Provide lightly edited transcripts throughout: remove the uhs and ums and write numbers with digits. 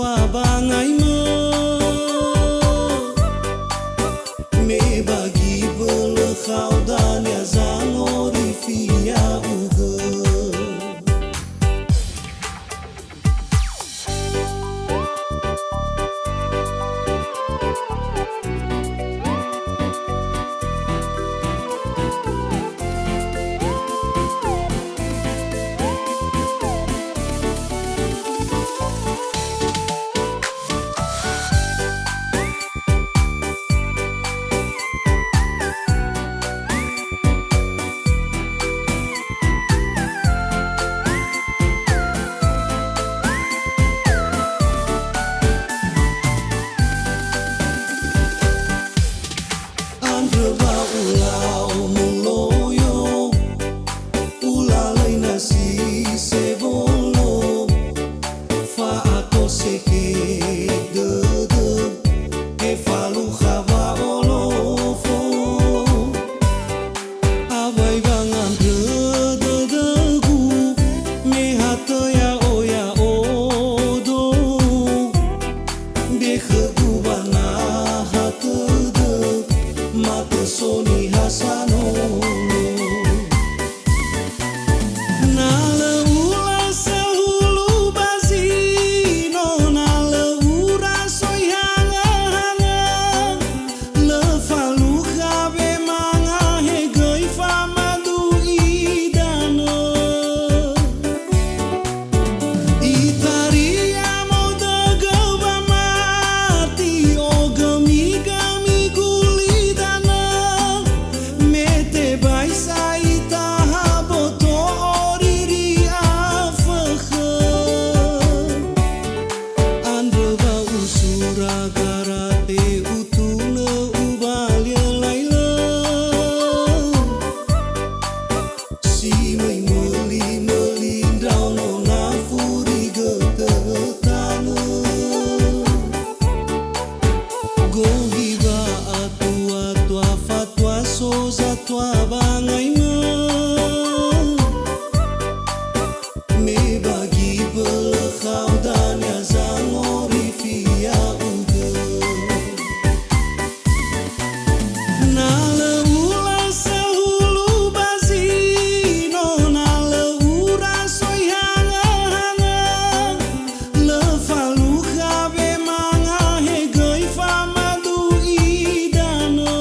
tua bangai me bagi belekau dan ya zanori via uge. Soni Hasano nale ula sehulu bazino nale ura soy hanga le falu kabe manga hegoi famadu idano itaria moda gawa mati o gami gami gulidana mete baisa itaha boto oriri afakha ande ba usura garate utuna ubalia laila si mai meli melindau no nafuri getetana gohiba atua tua fatwa soza tua bangai me bagi belekau dan ya zangori via uge nale ula sehulu bazino nale ura soy hanga le falu kabe manga hegoi famadu idano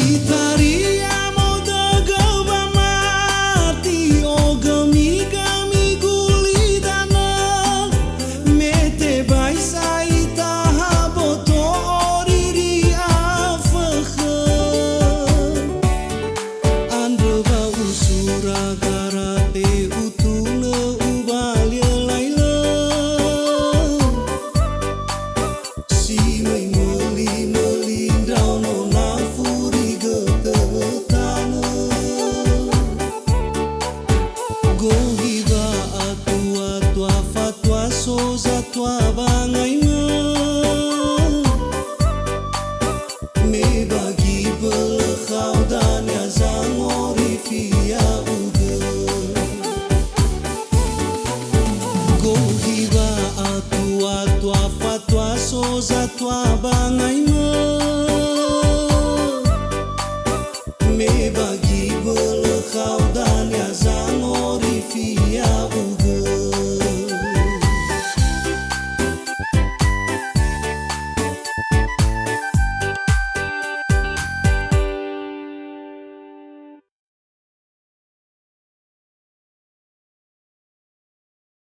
itaria moda gawa mati o gami gami gulidana mete baisa itaha boto oriri afakha ande ba usura garate utuna ubalia laila si mai meli melindau no nafuri getetana gohiba atua tua fatwa soza tua bangai me bagi belekau dan ya zangori via uge gohiba atua tua fatwa soza tua bangai